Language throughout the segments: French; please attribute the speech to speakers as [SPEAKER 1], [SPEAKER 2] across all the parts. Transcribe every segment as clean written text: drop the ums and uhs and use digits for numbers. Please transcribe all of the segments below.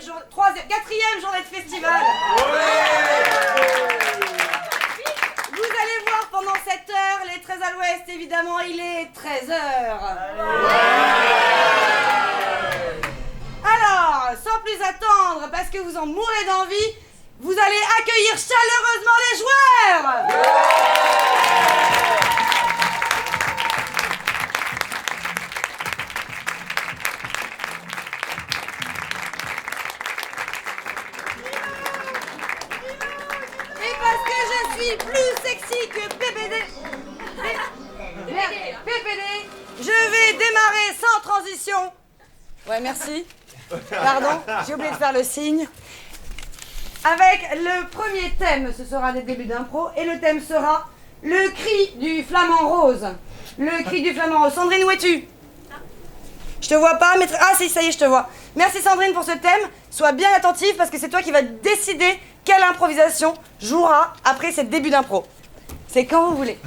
[SPEAKER 1] quatrième journée de festival. Vous allez voir pendant cette heure, les 13 à l'ouest, évidemment, il est 13h. Alors, sans plus attendre, parce que vous en mourrez d'envie, vous allez accueillir chaleureusement les joueurs. Plus sexy que PPD. PPD. Je vais démarrer sans transition. Ouais, merci. Pardon, j'ai oublié de faire le signe. Avec le premier thème, ce sera des débuts d'impro, et le thème sera le cri du flamant rose. Le cri du flamant rose. Sandrine, où es-tu? Je te vois pas, mais... Ah si, ça y est, je te vois. Merci Sandrine pour ce thème. Sois bien attentive parce que c'est toi qui vas décider quelle improvisation jouera après ces débuts d'impro. C'est quand vous voulez.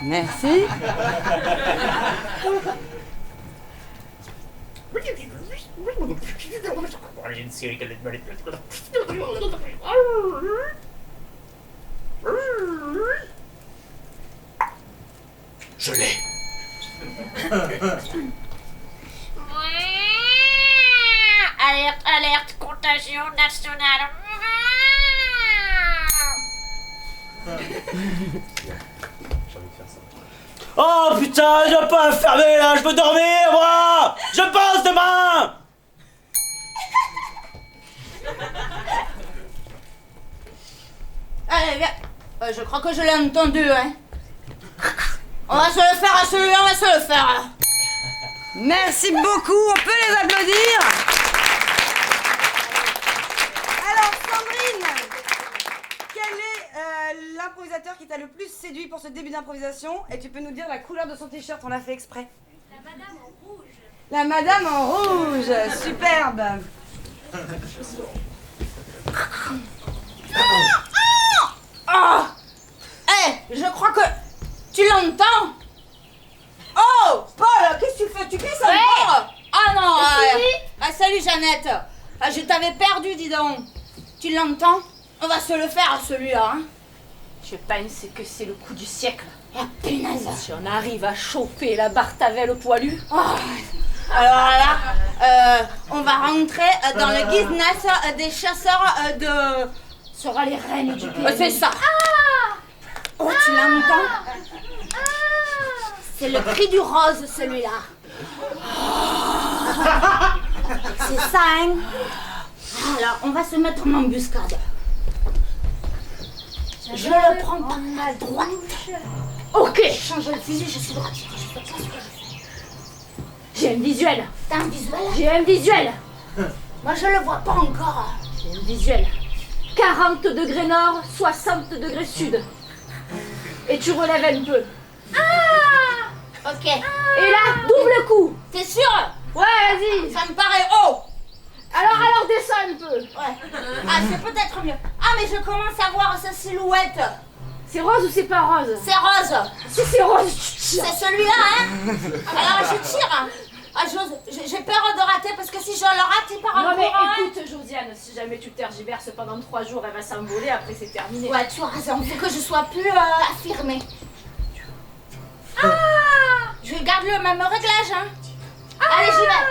[SPEAKER 1] Merci.
[SPEAKER 2] Je l'ai.
[SPEAKER 3] Alerte, alerte, contagion nationale.
[SPEAKER 2] Oh putain, je vais pas fermer là, je veux dormir moi. Je pense demain.
[SPEAKER 4] Allez, viens. Je crois que je l'ai entendu, hein. On va se le faire à celui-là, on va se le faire.
[SPEAKER 1] Merci beaucoup, on peut les applaudir. Alors Sandrine, quel est l'improvisateur qui t'a le plus séduit pour ce début d'improvisation? Et tu peux nous dire la couleur de son t-shirt, on l'a fait exprès.
[SPEAKER 3] La madame en rouge.
[SPEAKER 1] La madame en rouge, superbe.
[SPEAKER 4] Oh. Je crois que... Tu l'entends? Oh, Paul, qu'est-ce que tu fais? Tu pisses encore? Ah non, salut Jeannette. Je t'avais perdu, dis donc. Tu l'entends? On va se le faire, celui-là, hein.
[SPEAKER 5] Je pense que c'est le coup du siècle.
[SPEAKER 4] Ah, punaise.
[SPEAKER 5] Si on arrive à choper la Bartavelle au poilu.
[SPEAKER 4] Oh. Alors là, on va rentrer dans le business des chasseurs de... sera les reines du pays.
[SPEAKER 5] C'est ça.
[SPEAKER 4] Oh, tu l'entends? C'est le cri du rose, celui-là. C'est ça, hein? Alors, on va se mettre en embuscade. Je le prends par la droite.
[SPEAKER 5] Ok.
[SPEAKER 4] Change le fusil, je suis droite.
[SPEAKER 5] J'ai un visuel.
[SPEAKER 4] T'as un visuel?
[SPEAKER 5] J'ai un visuel.
[SPEAKER 4] Moi, je le vois pas encore.
[SPEAKER 5] J'ai un visuel. 40 degrés nord, 60 degrés sud. Et tu relèves un peu.
[SPEAKER 4] Ok.
[SPEAKER 5] Et là, double coup.
[SPEAKER 4] T'es sûr?
[SPEAKER 5] Ouais, vas-y.
[SPEAKER 4] Ça me paraît haut.
[SPEAKER 5] Alors descends un peu.
[SPEAKER 4] Ouais. Ah, c'est peut-être mieux. Ah, mais je commence à voir sa silhouette.
[SPEAKER 5] C'est rose ou c'est pas rose?
[SPEAKER 4] C'est rose.
[SPEAKER 5] Si c'est rose, tu tires.
[SPEAKER 4] C'est celui-là, hein? Alors, je tire. Ah, j'ai peur de rater parce que si je le rate, il part en
[SPEAKER 5] Non mais
[SPEAKER 4] courant, hein.
[SPEAKER 5] écoute Josiane, si jamais tu tergiverses pendant 3 jours, elle va s'envoler, après c'est terminé.
[SPEAKER 4] Ouais, tu as raison. Faut que je sois plus affirmée. Je garde le même réglage, hein. Allez, j'y vais.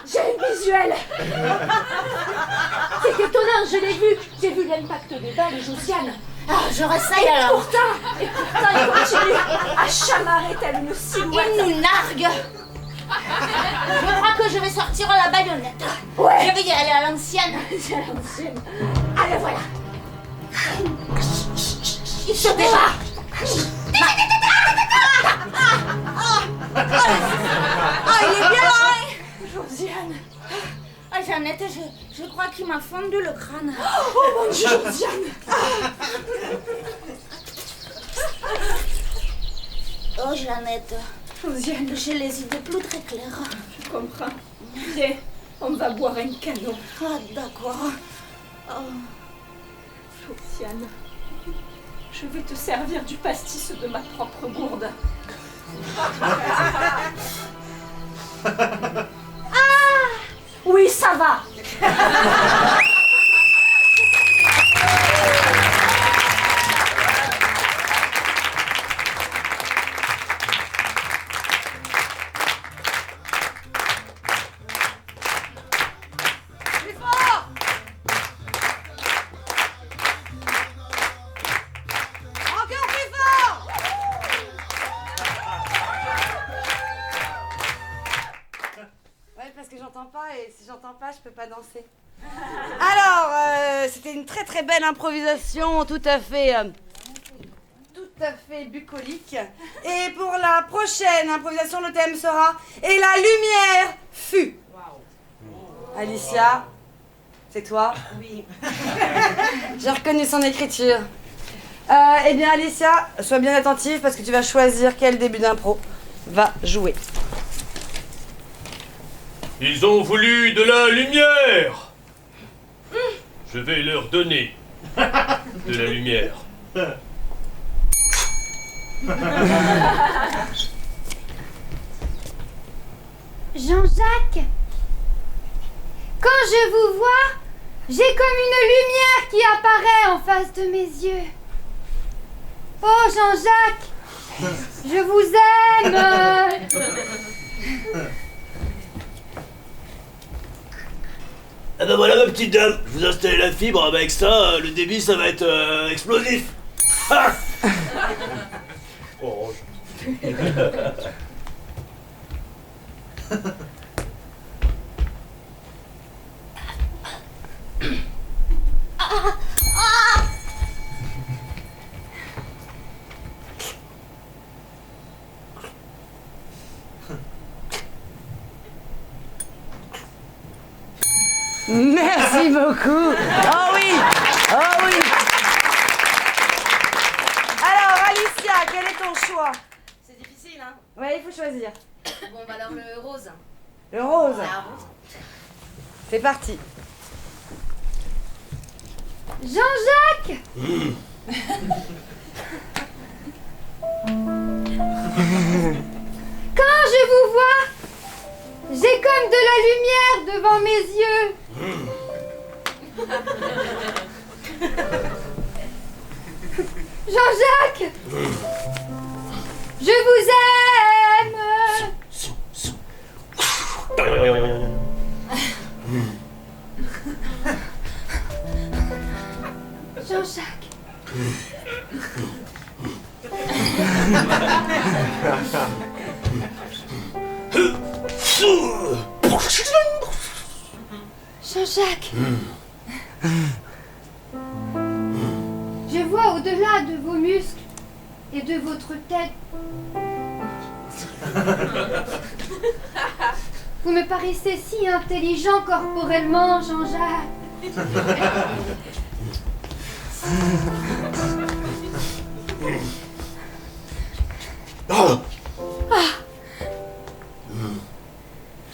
[SPEAKER 5] J'ai un visuel. C'est étonnant, je l'ai vu. J'ai vu l'impact des balles, Josiane.
[SPEAKER 4] Ah, je réessaye alors.
[SPEAKER 5] Pourtant, il continue à chamarrer telle une silhouette.
[SPEAKER 4] Il nous nargue. Je crois que je vais sortir la baïonnette.
[SPEAKER 5] Ouais.
[SPEAKER 4] Je vais y aller à l'ancienne.
[SPEAKER 5] C'est à l'ancienne.
[SPEAKER 4] Allez, voilà. Il se débat. Ah, il est bien, hein.
[SPEAKER 5] Josiane.
[SPEAKER 4] Ah, Jeannette, je crois qu'il m'a fondu le crâne.
[SPEAKER 5] Oh mon Dieu, Josiane.
[SPEAKER 4] Oh, Jeannette.
[SPEAKER 5] Josiane,
[SPEAKER 4] J'ai les idées plus très claires.
[SPEAKER 5] je emprunt. Viens, on va boire un canot.
[SPEAKER 1] Ah, d'accord.
[SPEAKER 5] Flociane, je vais te servir du pastis de ma propre gourde. Oui, ça va.
[SPEAKER 1] Plus fort! Encore plus fort! Ouais, parce que j'entends pas et si j'entends pas, je peux pas danser. Alors, c'était une très très belle improvisation, tout à fait bucolique. Et pour la prochaine improvisation, le thème sera « Et la lumière fut ». Alicia, c'est toi? Oui. J'ai reconnu son écriture. Eh bien, Alicia, sois bien attentive parce que tu vas choisir quel début d'impro va jouer.
[SPEAKER 6] Ils ont voulu de la lumière. Je vais leur donner de la lumière.
[SPEAKER 7] Jean-Jacques, quand je vous vois, j'ai comme une lumière qui apparaît en face de mes yeux. Oh Jean-Jacques, je vous aime.
[SPEAKER 2] Ah ben voilà ma petite dame, je vous ai installé la fibre, avec ça, le débit ça va être explosif. Ah
[SPEAKER 6] Oh,
[SPEAKER 1] Merci beaucoup. Oh oui, oh oui. Alors Alicia, quel est ton choix?
[SPEAKER 4] C'est difficile, hein?
[SPEAKER 1] Ouais, il faut choisir.
[SPEAKER 4] Bon, bah alors le rose.
[SPEAKER 1] Le rose.
[SPEAKER 4] Ah, rose.
[SPEAKER 1] C'est parti.
[SPEAKER 7] Jean-Jacques, quand je vous vois, j'ai comme de la lumière devant mes yeux. Jean-Jacques, je vous aime. Jean-Jacques. Jean-Jacques. Je vois au-delà de vos muscles et de votre tête. Vous me paraissez si intelligent corporellement, Jean-Jacques.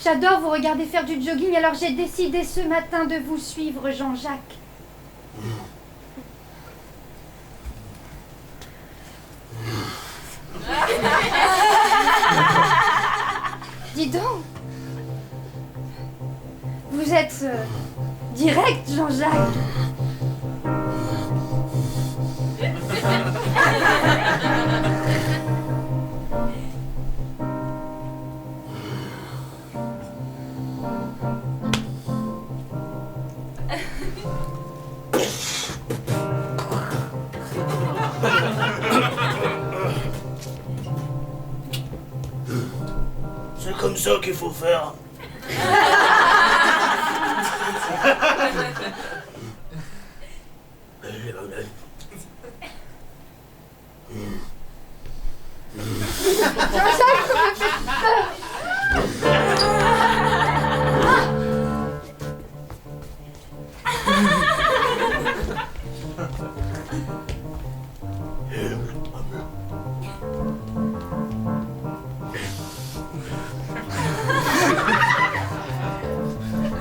[SPEAKER 7] J'adore vous regarder faire du jogging, alors j'ai décidé ce matin de vous suivre, Jean-Jacques. Dis donc, vous êtes direct, Jean-Jacques.
[SPEAKER 2] C'est comme ça qu'il faut faire.
[SPEAKER 7] Jean-Jacques, vous me faites peur.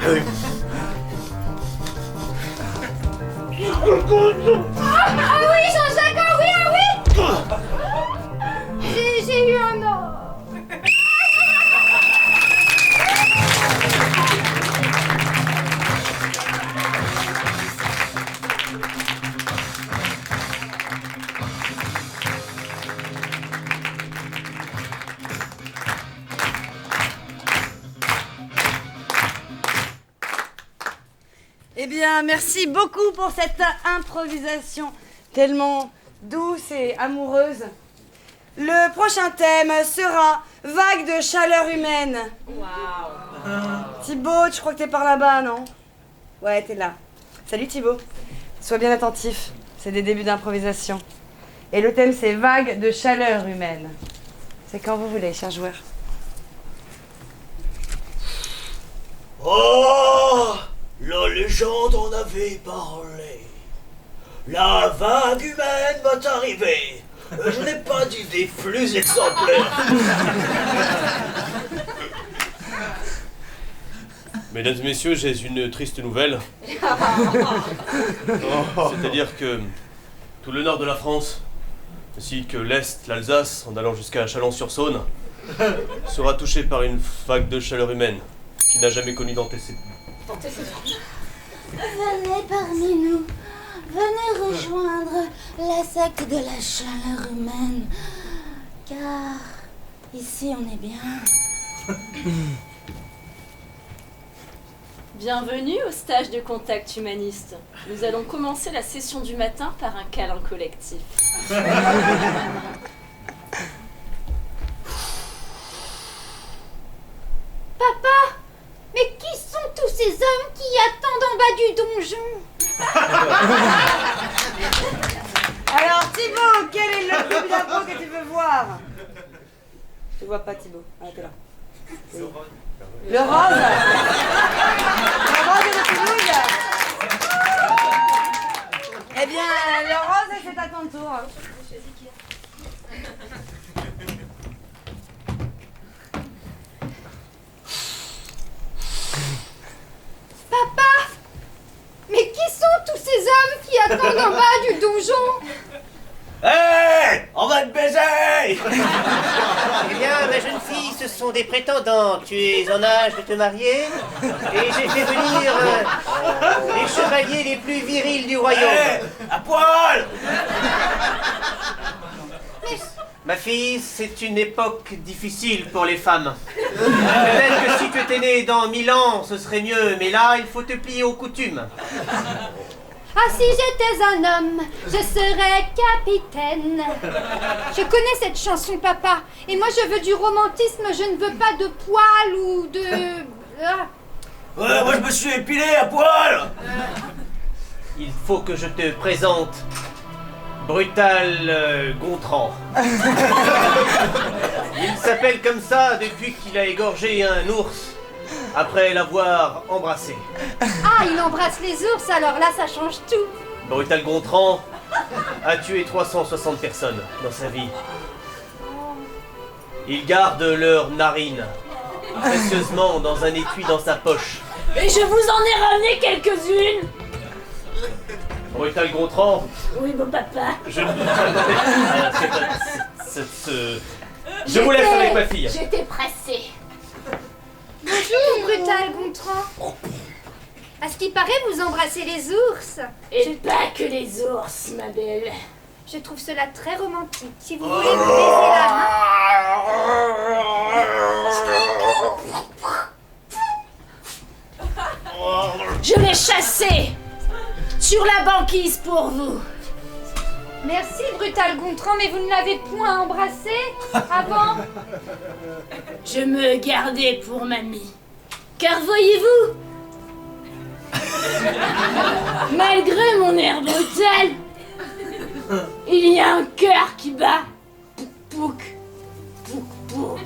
[SPEAKER 7] Ah oui, Jean-Jacques, ah oui, ah oui. J'ai eu un an.
[SPEAKER 1] Eh bien, merci beaucoup pour cette improvisation tellement douce et amoureuse. Le prochain thème sera vague de chaleur humaine. Waouh. Thibaut, je crois que t'es par là-bas, non? Ouais, t'es là. Salut Thibaut. Sois bien attentif, c'est des débuts d'improvisation. Et le thème, c'est vague de chaleur humaine. C'est quand vous voulez, chers joueurs.
[SPEAKER 2] Oh, la légende en avait parlé. La vague humaine va arriver. Je n'ai pas d'idée plus exemplaire.
[SPEAKER 6] Mesdames et messieurs, j'ai une triste nouvelle. C'est-à-dire que tout le nord de la France, ainsi que l'Est, l'Alsace, en allant jusqu'à Chalon-sur-Saône, sera touché par une vague de chaleur humaine qui n'a jamais connu d'antécédent.
[SPEAKER 4] Venez parmi nous. Venez rejoindre la secte de la chaleur humaine. Car ici on est bien.
[SPEAKER 5] Bienvenue au stage de contact humaniste. Nous allons commencer la session du matin par un câlin collectif.
[SPEAKER 7] Papa, mais qui sont tous ces hommes qui attendent en bas du donjon?
[SPEAKER 1] Alors Thibaut, quel est le début d'impro que tu veux voir? Je vois pas Thibaut. Ah, t'es là. Oui. Le rose. Le rose de Toulouse. Eh bien, le rose, c'est à ton tour.
[SPEAKER 7] Papa, mais qui sont tous ces hommes qui attendent en bas du donjon?
[SPEAKER 2] Hé, on va te baiser.
[SPEAKER 8] Eh bien, ma jeune fille, ce sont des prétendants. Tu es en âge de te marier et j'ai fait venir les chevaliers les plus virils du royaume.
[SPEAKER 2] Hé, à poil.
[SPEAKER 8] Ma fille, c'est une époque difficile pour les femmes. Peut-être que si tu étais née dans 1000 ans, ce serait mieux, mais là, il faut te plier aux coutumes.
[SPEAKER 7] Ah, si j'étais un homme, je serais capitaine. Je connais cette chanson, papa. Et moi, je veux du romantisme. Je ne veux pas de poils ou de... Ah.
[SPEAKER 2] Ouais, moi je me suis épilé à poil.
[SPEAKER 8] Il faut que je te présente Brutal Gontran. Il s'appelle comme ça depuis qu'il a égorgé un ours après l'avoir embrassé.
[SPEAKER 7] Ah, il embrasse les ours, alors là, ça change tout.
[SPEAKER 8] Brutal Gontran a tué 360 personnes dans sa vie. Il garde leurs narines précieusement dans un étui dans sa poche.
[SPEAKER 3] Et je vous en ai ramené quelques-unes.
[SPEAKER 8] Brutal Gontran.
[SPEAKER 3] Oui, mon papa.
[SPEAKER 8] Je vous laisse avec ma fille.
[SPEAKER 3] J'étais pressée.
[SPEAKER 7] Bonjour, Brutal Gontran. À ce qui paraît, vous embrassez les ours.
[SPEAKER 3] Et pas que les ours, ma belle.
[SPEAKER 7] Je trouve cela très romantique. Si vous voulez me baiser la main...
[SPEAKER 3] Je l'ai chassé sur la banquise pour vous.
[SPEAKER 7] Merci, Brutal Gontran, mais vous ne l'avez point embrassé avant?
[SPEAKER 3] Je me gardais pour mamie. Car voyez-vous, malgré mon air brutal, il y a un cœur qui bat. Pouk, pouk, pouk.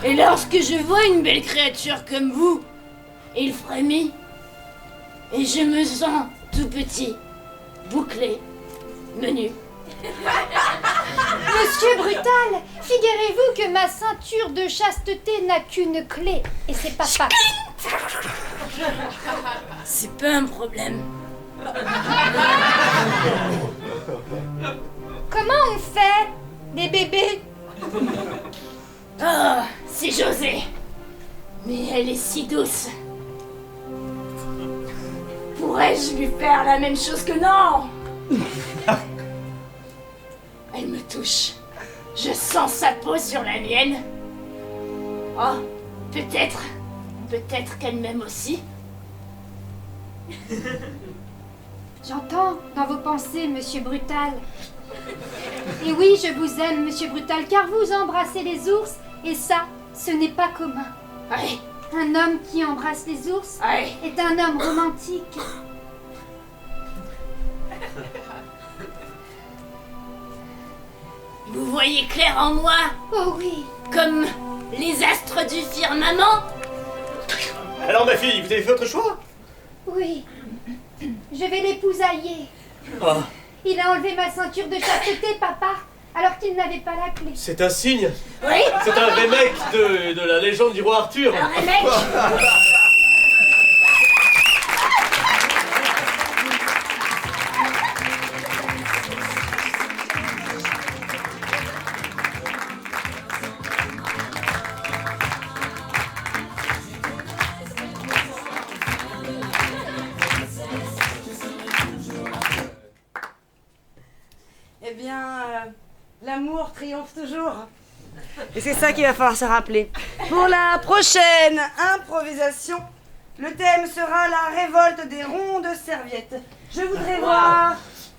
[SPEAKER 3] Et lorsque je vois une belle créature comme vous, il frémit. Et je me sens tout petit, bouclé, menu.
[SPEAKER 7] Monsieur Brutal, figurez-vous que ma ceinture de chasteté n'a qu'une clé, et c'est papa.
[SPEAKER 3] C'est pas un problème.
[SPEAKER 7] Comment on fait des bébés?
[SPEAKER 3] Oh, c'est José. Mais elle est si douce. Pourrais-je lui faire la même chose que non? Elle me touche. Je sens sa peau sur la mienne. Oh, peut-être qu'elle m'aime aussi.
[SPEAKER 7] J'entends dans vos pensées, Monsieur Brutal. Et oui, je vous aime, Monsieur Brutal, car vous embrassez les ours, et ça, ce n'est pas commun.
[SPEAKER 3] Ouais,
[SPEAKER 7] Un homme qui embrasse les ours
[SPEAKER 3] ouais.
[SPEAKER 7] est un homme romantique.
[SPEAKER 3] Vous voyez clair en moi,
[SPEAKER 7] Oh oui,
[SPEAKER 3] comme les astres du firmament.
[SPEAKER 8] Alors ma fille, vous avez fait votre choix?
[SPEAKER 7] oui. Je vais l'épousailler.
[SPEAKER 6] Ah,
[SPEAKER 7] Il a enlevé ma ceinture de chasteté, papa, alors qu'il n'avait pas la clé.
[SPEAKER 6] c'est un signe.
[SPEAKER 3] Oui,
[SPEAKER 6] C'est un remake de la légende du roi Arthur.
[SPEAKER 3] un remake.
[SPEAKER 1] Eh bien, l'amour triomphe toujours. Et c'est ça qu'il va falloir se rappeler. Pour la prochaine improvisation, le thème sera la révolte des rondes serviettes. Je voudrais voir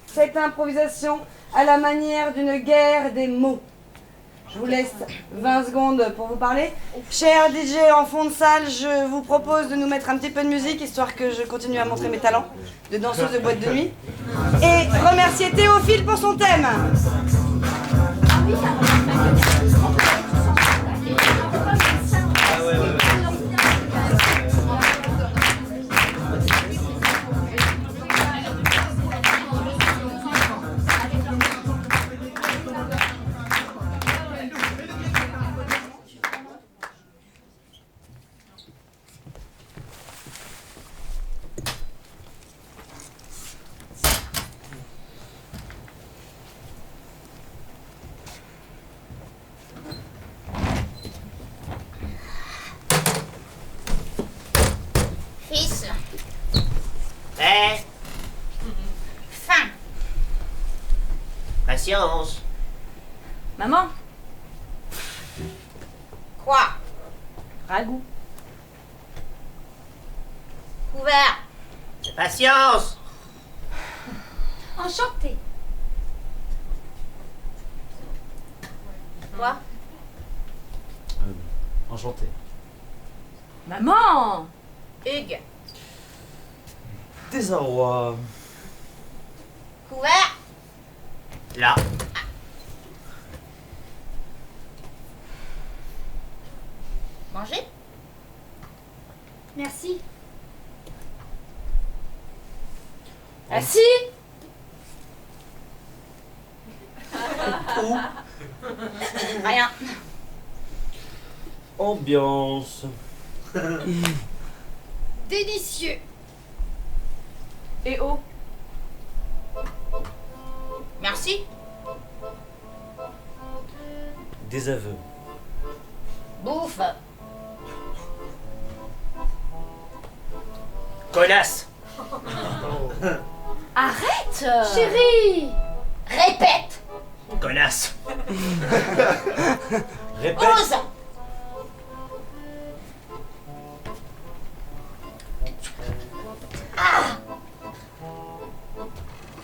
[SPEAKER 1] cette improvisation à la manière d'une guerre des mots. Je vous laisse 20 secondes pour vous parler. Cher DJ en fond de salle, je vous propose de nous mettre un petit peu de musique, histoire que je continue à montrer mes talents de danseuse de boîte de nuit. Et remercier Théophile pour son thème.
[SPEAKER 4] Fils. Faim.
[SPEAKER 8] Patience.
[SPEAKER 5] Maman,
[SPEAKER 4] Quoi?
[SPEAKER 5] ragoût.
[SPEAKER 4] Couvert.
[SPEAKER 8] Patience.
[SPEAKER 7] Enchantée.
[SPEAKER 4] Quoi?
[SPEAKER 2] Enchanté.
[SPEAKER 5] Maman,
[SPEAKER 4] Hugues.
[SPEAKER 2] Désarroi.
[SPEAKER 4] Couvert.
[SPEAKER 8] Là.
[SPEAKER 4] Manger.
[SPEAKER 7] Merci.
[SPEAKER 5] assis.
[SPEAKER 4] Rien.
[SPEAKER 2] Ambiance.
[SPEAKER 7] Délicieux.
[SPEAKER 5] Et eau.
[SPEAKER 4] Merci.
[SPEAKER 2] Des aveux.
[SPEAKER 4] Bouffe.
[SPEAKER 8] Connasse.
[SPEAKER 3] Arrête.
[SPEAKER 7] Chérie.
[SPEAKER 4] Répète.
[SPEAKER 8] Connasse.
[SPEAKER 2] Répète.
[SPEAKER 4] Ose.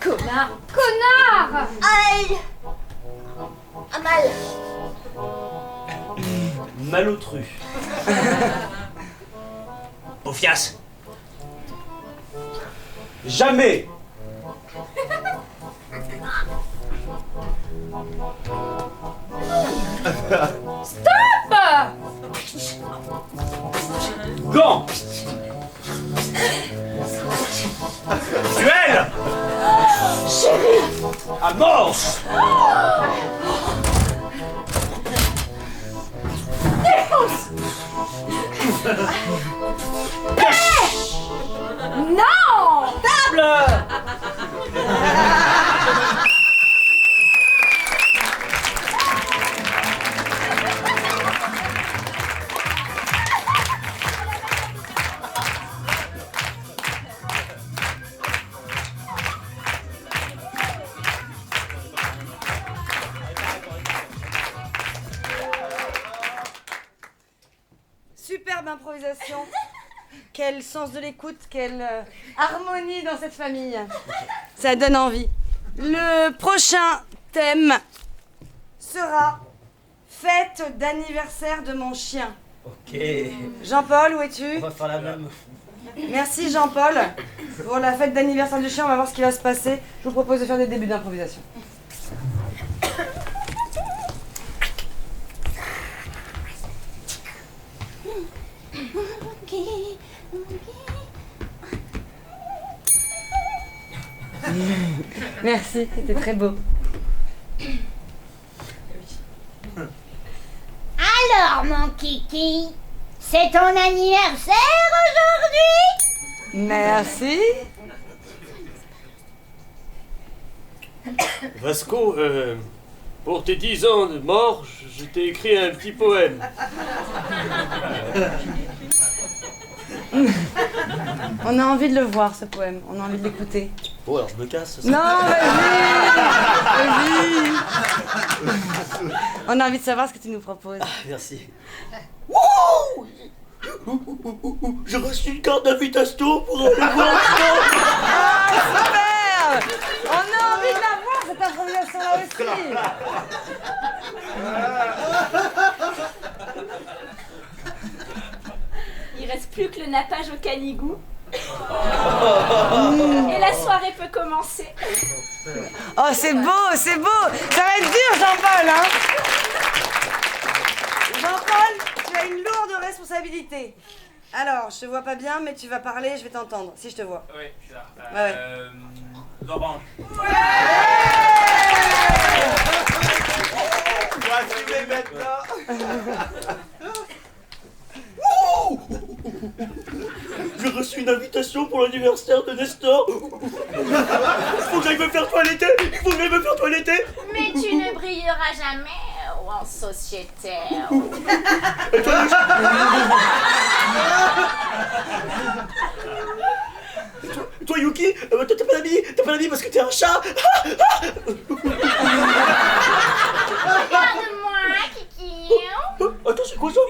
[SPEAKER 3] Connard.
[SPEAKER 7] Connard.
[SPEAKER 4] Aïe. Ah, mal.
[SPEAKER 2] Malotru.
[SPEAKER 8] Paufias.
[SPEAKER 2] Jamais. Gant.
[SPEAKER 8] Duel.
[SPEAKER 2] Amorce.
[SPEAKER 1] Superbe improvisation. Quel sens de l'écoute, quelle harmonie dans cette famille. Ça donne envie. Le prochain thème sera fête d'anniversaire de mon chien.
[SPEAKER 2] Ok.
[SPEAKER 1] Jean-Paul, où es-tu?
[SPEAKER 2] On va faire la même.
[SPEAKER 1] Merci Jean-Paul. Pour la fête d'anniversaire du chien, on va voir ce qui va se passer. Je vous propose de faire des débuts d'improvisation. Merci, c'était très beau.
[SPEAKER 7] Alors, mon kiki, c'est ton anniversaire aujourd'hui?
[SPEAKER 1] Merci.
[SPEAKER 6] Vasco, pour tes 10 ans de mort, je t'ai écrit un petit poème.
[SPEAKER 1] On a envie de le voir, ce poème. On a envie de l'écouter.
[SPEAKER 2] Bon, alors je me casse.
[SPEAKER 1] Non, vas-y. On a envie de savoir ce que tu nous proposes.
[SPEAKER 2] Merci. J'ai reçu une carte d'invitation pour aller voir.
[SPEAKER 1] Ah, super. On a envie de la voir, cette improvisation-là aussi.
[SPEAKER 5] Il reste plus que le nappage au canigou. Et la soirée peut commencer.
[SPEAKER 1] Oh, c'est beau, c'est beau. Ça va être dur, Jean-Paul, hein. Jean-Paul, tu as une lourde responsabilité. Alors, je te vois pas bien, mais tu vas parler, je vais t'entendre, si je te vois.
[SPEAKER 9] Oui, je suis là.
[SPEAKER 1] Ouais.
[SPEAKER 9] Orange.
[SPEAKER 2] On va assumer maintenant. J'ai reçu une invitation pour l'anniversaire de Nestor. Il faut que j'aille me faire toiletter. Il faut que j'aille me faire toiletter.
[SPEAKER 3] Mais tu ne brilleras jamais en sociétaire.
[SPEAKER 2] Et toi, toi, Yuki, toi, t'as pas d'amis parce que t'es un chat.
[SPEAKER 3] Regarde-moi, Kiki.
[SPEAKER 2] Attends, c'est quoi ça?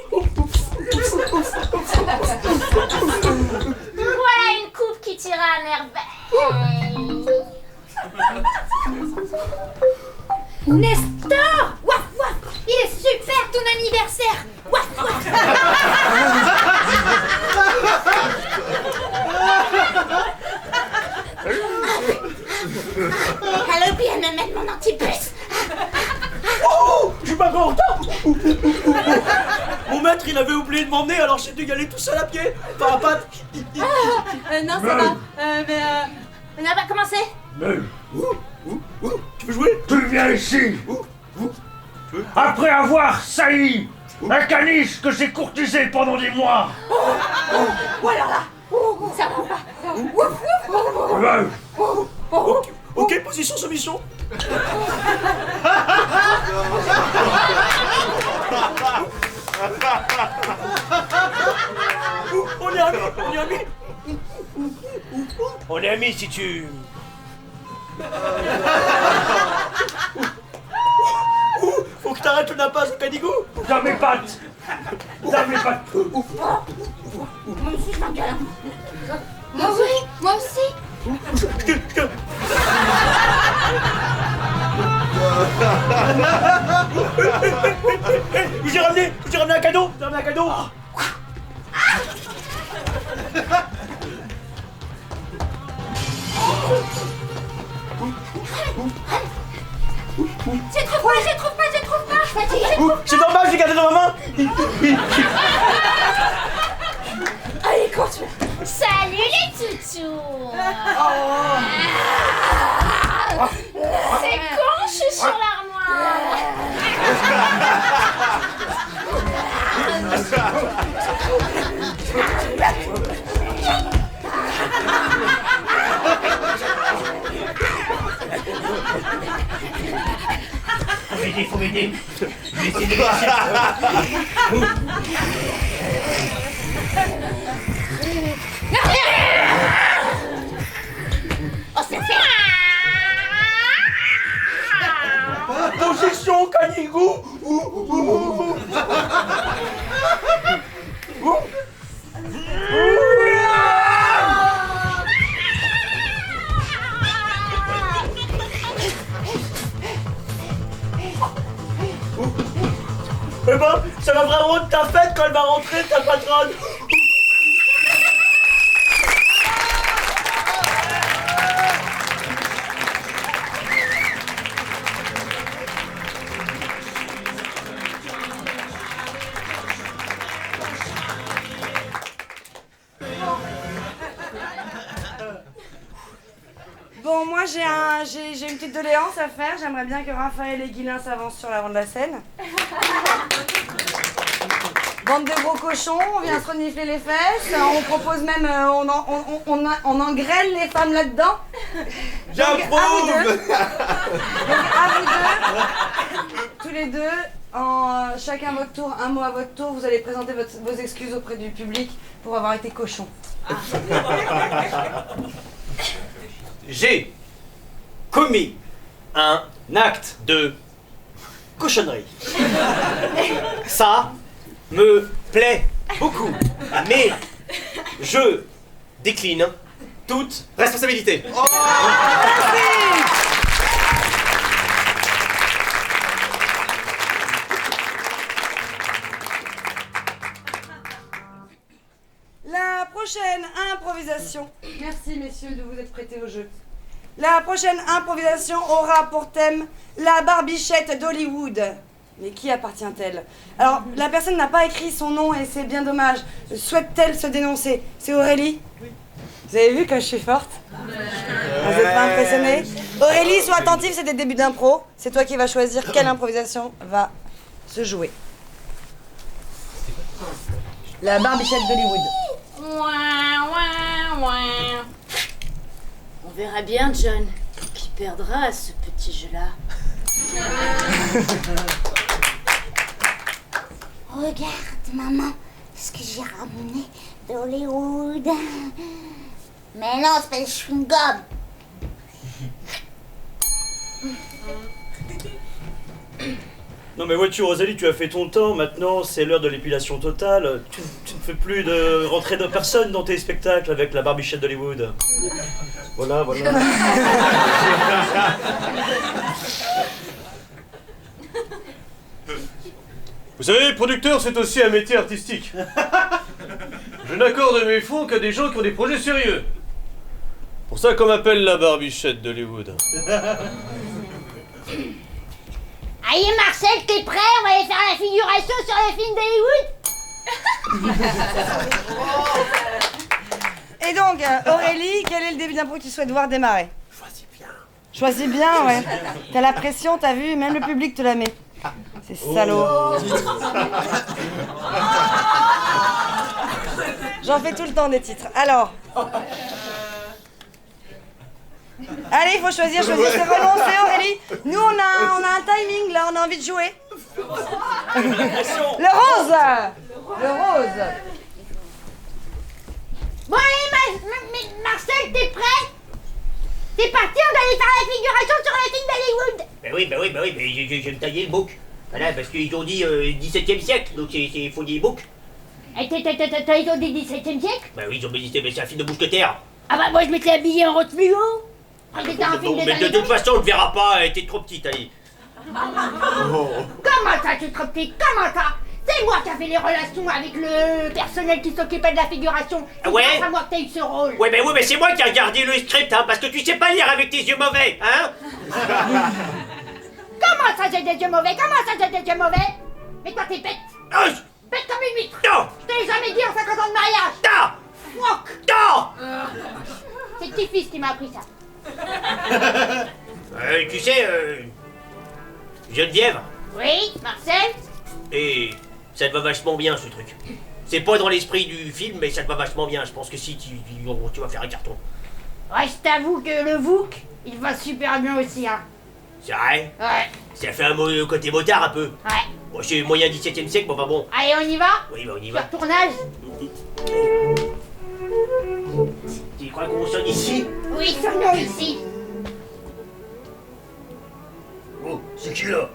[SPEAKER 3] Voilà une coupe qui t'ira à merveille. Nestor! Waf waf! Il est super ton anniversaire! Waf waf! Elle a oublié de me mettre mon antibus!
[SPEAKER 2] Oh, je suis pas encore en retard. Mon maître, il avait oublié de m'emmener, alors j'ai dû y aller tout seul à pied. Par la patte.
[SPEAKER 3] Non, ça va. On n'a pas commencé?
[SPEAKER 2] Tu veux jouer?
[SPEAKER 10] Tu viens ici après avoir sailli un caniche que j'ai courtisé pendant des mois.
[SPEAKER 3] Oh alors là! Ça va pas!
[SPEAKER 2] Ok, position soumission. On est amis, on est amis.
[SPEAKER 10] On est amis si tu...
[SPEAKER 2] Faut que t'arrêtes le nappage au canigou.
[SPEAKER 10] Dans mes pattes. Dans mes pattes.
[SPEAKER 3] Moi aussi, je m'engueule. Moi aussi, moi aussi.
[SPEAKER 2] J'ai ramené un cadeau. J'ai ramené un cadeau.
[SPEAKER 3] Je trouve pas.
[SPEAKER 2] C'est normal, j'ai gardé dans ma main.
[SPEAKER 3] Allez, continue. Salut les toutous. C'est con, je suis sur l'armoire.
[SPEAKER 4] Oh, c'est fait.
[SPEAKER 10] Position Canigou.
[SPEAKER 2] Eh ben, ça va vraiment être ta fête quand elle va rentrer, ta patronne.
[SPEAKER 1] Bon, moi j'ai une petite doléance à faire. J'aimerais bien que Raphaël et Guilin s'avancent sur l'avant de la scène. Bande de gros cochons, on vient se renifler les fesses. On propose même, on engrêle les femmes là-dedans.
[SPEAKER 2] J'approuve.
[SPEAKER 1] À vous deux, tous les deux, chacun votre tour, un mot à votre tour, vous allez présenter vos excuses auprès du public pour avoir été cochon.
[SPEAKER 2] J'ai commis un acte de cochonnerie. Ça me plaît beaucoup, mais je décline toute responsabilité.
[SPEAKER 1] La prochaine improvisation. Merci messieurs de vous être prêtés au jeu. La prochaine improvisation aura pour thème la barbichette d'Hollywood. Mais qui appartient-elle? Alors, la personne n'a pas écrit son nom et c'est bien dommage. Souhaite-t-elle se dénoncer? C'est Aurélie? Oui. Vous avez vu que je suis forte? Vous n'êtes pas impressionnés? Aurélie, sois attentive, c'est des débuts d'impro. C'est toi qui vas choisir quelle improvisation va se jouer. La barbichette d'Hollywood.
[SPEAKER 3] On verra bien, John, qui perdra à ce petit jeu-là.
[SPEAKER 4] Regarde, maman, ce que j'ai ramené d'Hollywood. Mais non, c'est pas des chewing-gums.
[SPEAKER 2] Non mais vois-tu Rosalie, tu as fait ton temps, maintenant c'est l'heure de l'épilation totale. Tu ne fais plus de rentrer de personne dans tes spectacles avec la barbichette d'Hollywood. Voilà.
[SPEAKER 6] Vous savez, producteur, c'est aussi un métier artistique. Je n'accorde mes fonds qu'à des gens qui ont des projets sérieux. Pour ça qu'on m'appelle la barbichette d'Hollywood.
[SPEAKER 4] Allez Marcel, t'es prêt? On va aller faire la figuration sur le film d'Hollywood.
[SPEAKER 1] Et donc, Aurélie, quel est le début d'impro que tu souhaites voir démarrer? Choisis bien, ouais. T'as la pression, t'as vu, même le public te la met. C'est salaud. J'en fais tout le temps des titres. Alors. Allez, il faut choisir. C'est renoncé, Aurélie. Nous, on a un timing, là, on a envie de jouer. Le rose.
[SPEAKER 4] Bon allez Marcel, t'es prêt? T'es parti, on va aller faire la figuration sur le film d'Hollywood.
[SPEAKER 8] Bah oui, mais je vais me tailler le bouc. Voilà, parce qu'ils ont dit 17e siècle, donc il faut dire bouc.
[SPEAKER 4] T'as ils ont dit 17e siècle?
[SPEAKER 8] Bah oui, ils ont dit c'est un film de mousquetaire.
[SPEAKER 4] Ah bah moi je m'étais habillé en rose fluo. C'était un film des
[SPEAKER 8] Mais de toute façon, on ne verra pas, t'es trop petite, allez.
[SPEAKER 4] Comment ça, tu es trop petite? Comment ça? C'est moi qui avais les relations avec le personnel qui s'occupait de la figuration. C'est grâce à moi que t'as eu ce rôle.
[SPEAKER 8] Ouais, mais c'est moi qui ai regardé le script, hein, parce que tu sais pas lire avec tes yeux mauvais, hein.
[SPEAKER 4] Comment ça, j'ai des yeux mauvais? Mais toi, t'es bête. Bête comme une huître.
[SPEAKER 8] Non.
[SPEAKER 4] Je te l'ai jamais dit en 50 ans de mariage.
[SPEAKER 8] Non. Non.
[SPEAKER 4] C'est petit-fils qui m'a appris ça.
[SPEAKER 8] Tu sais, Geneviève.
[SPEAKER 4] Oui, Marcel?
[SPEAKER 8] Et ça te va vachement bien, ce truc. C'est pas dans l'esprit du film, mais ça te va vachement bien. Je pense que si tu vas faire un carton.
[SPEAKER 4] Ouais, je t'avoue que le Vouk, il va super bien aussi, hein.
[SPEAKER 8] C'est vrai?
[SPEAKER 4] Ouais.
[SPEAKER 8] Ça fait un côté motard un peu.
[SPEAKER 4] Ouais.
[SPEAKER 8] Bon, c'est moyen 17e siècle, bon, bah bon.
[SPEAKER 7] Allez, on y va?
[SPEAKER 8] Oui, bah on y va.
[SPEAKER 7] Sur tournage?
[SPEAKER 8] Tu crois qu'on sonne ici?
[SPEAKER 7] Oui, sonnons ici.
[SPEAKER 2] Oh, c'est qui là?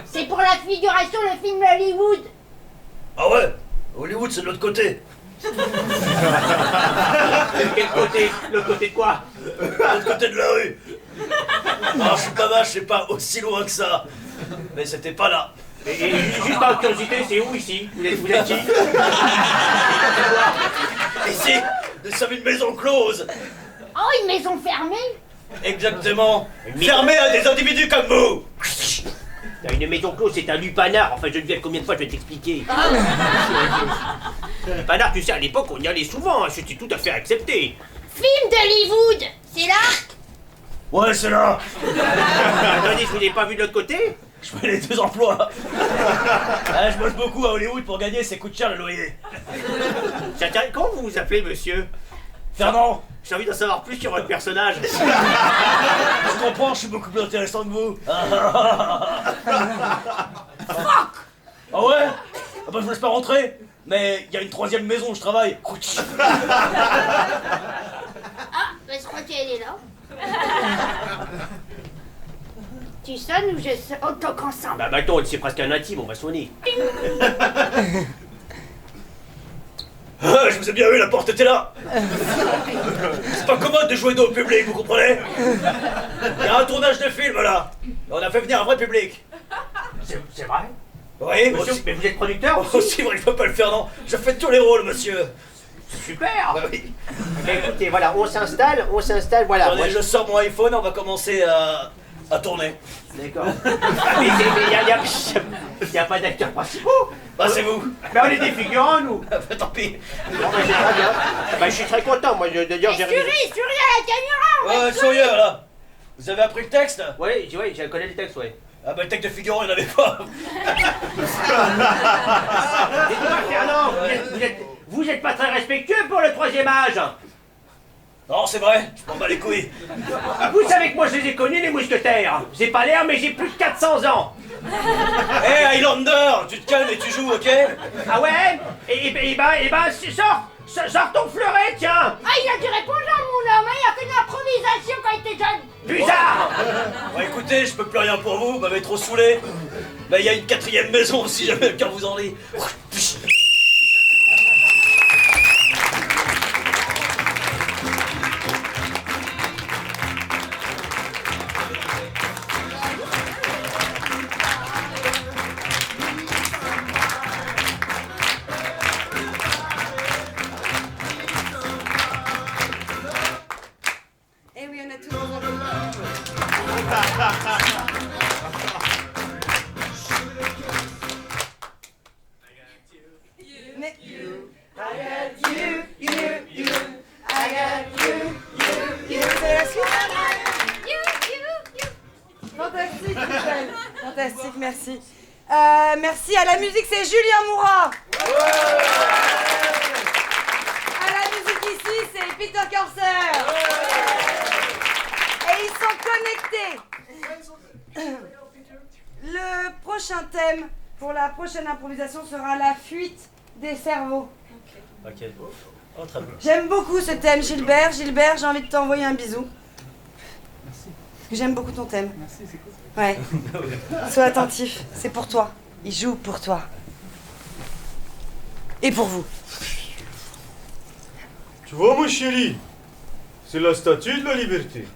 [SPEAKER 7] C'est pour la figuration, le film Hollywood.
[SPEAKER 2] Ah ouais? Hollywood, c'est de l'autre côté.
[SPEAKER 8] Quel côté? L'autre côté de quoi?
[SPEAKER 2] De l'autre côté de la rue. Alors, je suis pas vache, c'est pas aussi loin que ça. Mais c'était pas là.
[SPEAKER 8] Et juste par curiosité, c'est où ici? Vous êtes qui?
[SPEAKER 2] Ici, nous sommes une maison close.
[SPEAKER 7] Oh, une maison fermée?
[SPEAKER 2] Exactement. Fermée à des individus comme vous.
[SPEAKER 8] Une maison close, c'est un lupanar. Enfin, Geneviève, combien de fois je vais t'expliquer? Lupanar, tu sais, à l'époque, on y allait souvent. Hein, c'était tout à fait accepté.
[SPEAKER 7] Film d'Hollywood. C'est là?
[SPEAKER 2] Ouais, c'est là.
[SPEAKER 8] Attendez, je vous l'ai pas vu de l'autre côté?
[SPEAKER 2] Je fais les deux emplois. Ah, je bosse beaucoup à Hollywood pour gagner, ça coûte cher le loyer.
[SPEAKER 8] Comment vous vous appelez, monsieur?
[SPEAKER 2] Fernand.
[SPEAKER 8] J'ai envie d'en savoir plus sur votre personnage.
[SPEAKER 2] Je comprends, je suis beaucoup plus intéressant que vous.
[SPEAKER 7] Fuck.
[SPEAKER 2] Ah ouais? Ah bah je vous laisse pas rentrer. Mais il y a une troisième maison où je travaille.
[SPEAKER 7] Ah, bah, je crois qu'elle est là. Tu sonnes ou je sonne? On toque ensemble.
[SPEAKER 8] Bah maintenant, c'est presque un intime, on va sonner.
[SPEAKER 2] Ah, je vous ai bien vu, la porte était là. C'est pas commode de jouer dos au public, vous comprenez? Il y a un tournage de film là. On a fait venir un vrai public.
[SPEAKER 8] C'est vrai?
[SPEAKER 2] Oui,
[SPEAKER 8] Monsieur, mais vous êtes producteur aussi?
[SPEAKER 2] aussi, moi, je peux pas le faire, non. Je fais tous les rôles, monsieur.
[SPEAKER 8] Super.
[SPEAKER 2] Bah oui.
[SPEAKER 8] Bah, écoutez, voilà, on s'installe, voilà.
[SPEAKER 2] Attendez, je sors mon iPhone, on va commencer à tourner.
[SPEAKER 8] D'accord. Mais il n'y a pas d'acteurs principaux.
[SPEAKER 2] Bah c'est vous.
[SPEAKER 8] Mais on est des figurants, nous.
[SPEAKER 2] Bah tant pis.
[SPEAKER 8] Bon, bah, c'est très bien. Bah, je suis très content, moi, d'ailleurs, j'ai...
[SPEAKER 7] Souris à la caméra.
[SPEAKER 2] Ouais, souriez là. Vous avez appris le texte?
[SPEAKER 8] Oui, je connais le texte, ouais.
[SPEAKER 2] Ah bah le texte de figurant, il n'y en avait pas.
[SPEAKER 8] Dites-moi, Fernand, vous êtes pas très respectueux pour le troisième âge.
[SPEAKER 2] Non, c'est vrai, je m'en bats les couilles.
[SPEAKER 8] Vous savez que moi, je les ai connus, les mousquetaires. J'ai pas l'air, mais j'ai plus de 400 ans.
[SPEAKER 2] Hé, Highlander, tu te calmes et tu joues, ok?
[SPEAKER 8] Ah ouais? Et ben, sors ton fleuret, tiens.
[SPEAKER 7] Ah, il a dû répondre à mon homme. Il a fait une improvisation quand il était jeune.
[SPEAKER 8] Bizarre.
[SPEAKER 2] Bon écoutez, je peux plus rien pour vous, vous m'avez trop saoulé. Bah il y a une quatrième maison si jamais le cœur vous en lit.
[SPEAKER 1] Eh oui, on a tous envie. Mais... C'est la suite. Fantastique, Michel. Fantastique, merci. Merci. À la musique, c'est Julien Moura. À la musique ici, c'est Peter Corser. Et ils sont connectés. Le prochain thème pour la prochaine improvisation sera la fuite des cerveaux.
[SPEAKER 2] Ok. Oh, très bien.
[SPEAKER 1] J'aime beaucoup ce thème, Gilbert. Gilbert, j'ai envie de t'envoyer un bisou. Parce que j'aime beaucoup ton thème. Merci, c'est cool. Ouais. Sois attentif, c'est pour toi. Il joue pour toi. Et pour vous.
[SPEAKER 9] Tu vois, mon chéri, c'est la statue de la liberté.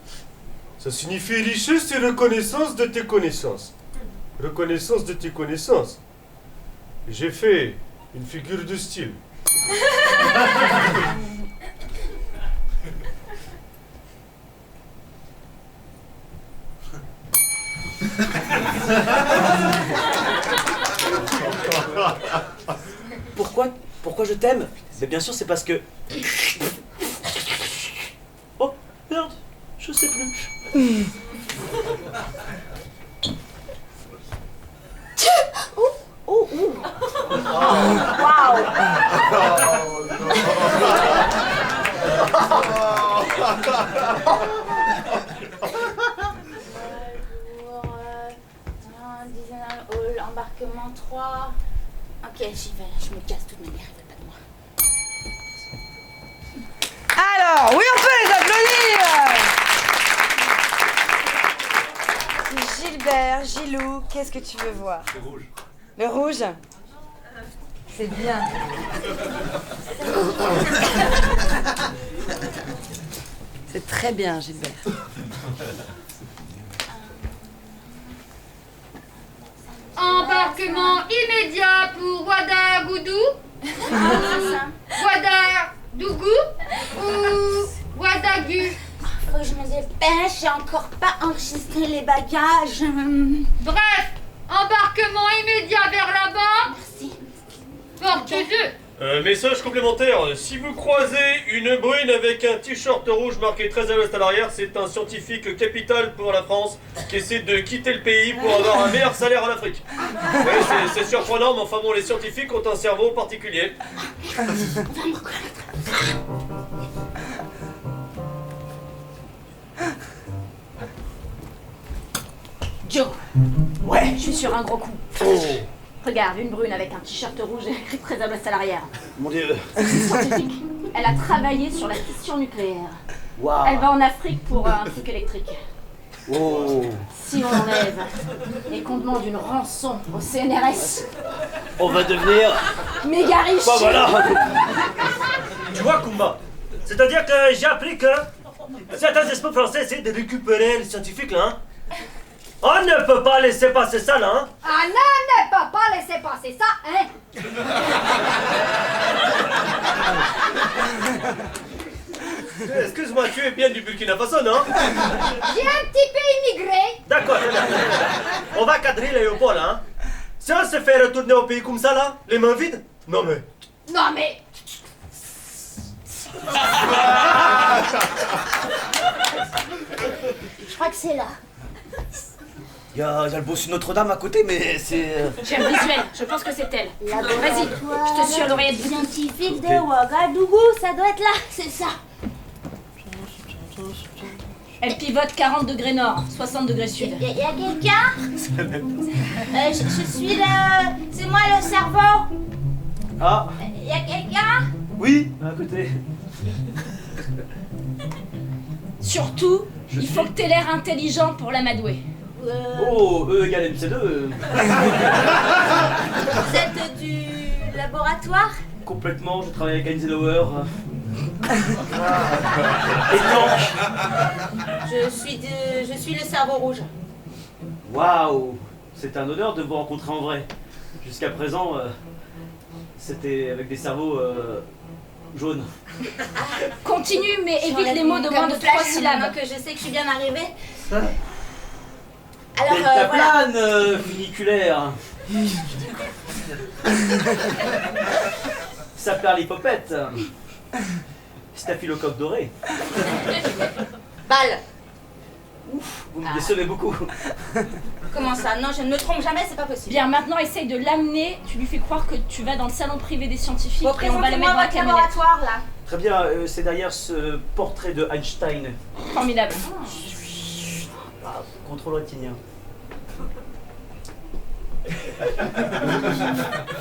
[SPEAKER 9] Ça signifie richesse et reconnaissance de tes connaissances. Reconnaissance de tes connaissances. J'ai fait une figure de style.
[SPEAKER 2] Pourquoi je t'aime? Mais bien sûr c'est parce que... Oh merde, je sais plus.
[SPEAKER 7] L'embarquement
[SPEAKER 4] Ok, j'y vais, je me casse de toute manière, il veut pas de moi.
[SPEAKER 1] Alors, oui, on peut les applaudir. Gilbert, Gilou, qu'est-ce que tu veux voir?
[SPEAKER 2] Le rouge.
[SPEAKER 1] Le rouge? C'est bien. C'est très bien, Gilbert.
[SPEAKER 7] Embarquement immédiat pour Ouagadougou. Ouagadougou ou Ouagadougou.
[SPEAKER 4] Faut que je me dépêche, j'ai encore pas enregistré les bagages.
[SPEAKER 7] Bref, embarquement immédiat vers là-bas.
[SPEAKER 4] Merci.
[SPEAKER 7] Porte 2.
[SPEAKER 6] Message complémentaire, si vous croisez une brune avec un t-shirt rouge marqué très à l'ouest à l'arrière, c'est un scientifique capital pour la France qui essaie de quitter le pays pour avoir un meilleur salaire en Afrique. Ouais, c'est surprenant, mais enfin bon, les scientifiques ont un cerveau particulier.
[SPEAKER 5] Joe,
[SPEAKER 2] Ouais.
[SPEAKER 5] je suis sur un gros coup.
[SPEAKER 2] Oh.
[SPEAKER 5] Regarde, une brune avec un t-shirt rouge et écrit très à l'ouest à l'arrière.
[SPEAKER 2] Mon Dieu.
[SPEAKER 5] Scientifique. Elle a travaillé sur la fission nucléaire.
[SPEAKER 2] Waouh.
[SPEAKER 5] Elle va en Afrique pour un truc électrique.
[SPEAKER 2] Oh.
[SPEAKER 5] Si on l'enlève et qu'on demande une rançon au CNRS,
[SPEAKER 2] On va devenir...
[SPEAKER 5] méga riche.
[SPEAKER 2] Bah voilà.
[SPEAKER 10] Tu vois, Kumba, c'est-à-dire que j'ai appris que certains esprits français essaient de récupérer les scientifiques, là, hein. On ne peut pas laisser passer ça, là, hein.
[SPEAKER 7] Ah non, ne peut pas laisser passer ça, hein.
[SPEAKER 6] Excuse-moi, tu es bien du Burkina Faso, non?
[SPEAKER 7] J'ai un petit peu immigré.
[SPEAKER 10] D'accord, très bien. On va cadrer l'aéroport, là, hein. Si on se fait retourner au pays comme ça, là, les mains vides, non mais...
[SPEAKER 7] Non mais...
[SPEAKER 4] Je crois que c'est là.
[SPEAKER 2] Il y a le bossu Notre-Dame à côté, mais c'est...
[SPEAKER 5] J'ai un visuel, je pense que c'est elle. Vas-y, je te suis à l'oreillette.
[SPEAKER 4] Scientifique de Ouagadougou, ça doit être là, c'est ça.
[SPEAKER 5] Elle pivote 40 degrés nord, 60 degrés sud.
[SPEAKER 4] Y a quelqu'un? Je suis le... C'est moi le cerveau.
[SPEAKER 2] Ah,
[SPEAKER 4] Y a quelqu'un?
[SPEAKER 2] oui, à côté.
[SPEAKER 5] Surtout, il faut que t'aies l'air intelligent pour l'amadouer.
[SPEAKER 2] Oh, E égale MC2.
[SPEAKER 4] Vous êtes du laboratoire?
[SPEAKER 2] Complètement, je travaille avec Eisenhower. Et donc...
[SPEAKER 4] Je suis le cerveau rouge.
[SPEAKER 2] Waouh, c'est un honneur de vous rencontrer en vrai. Jusqu'à présent, c'était avec des cerveaux jaunes.
[SPEAKER 5] Continue, mais évite les mots de moins de 3 syllabes.
[SPEAKER 4] Que je sais que je suis bien arrivée.
[SPEAKER 2] Deltaplane funiculaire. Saperlipopette. Staphylocoque doré.
[SPEAKER 4] Balle.
[SPEAKER 2] Ouf, vous me décevez beaucoup.
[SPEAKER 4] Comment ça? Non, je ne me trompe jamais, c'est pas possible.
[SPEAKER 5] Bien, maintenant essaye de l'amener. Tu lui fais croire que tu vas dans le salon privé des scientifiques
[SPEAKER 4] Bon,
[SPEAKER 5] et on va la mettre dans la
[SPEAKER 4] votre
[SPEAKER 5] camionnette.
[SPEAKER 4] laboratoire là.
[SPEAKER 2] Très bien, c'est derrière ce portrait de Einstein.
[SPEAKER 5] Formidable.
[SPEAKER 2] Ah, contrôle rétinien.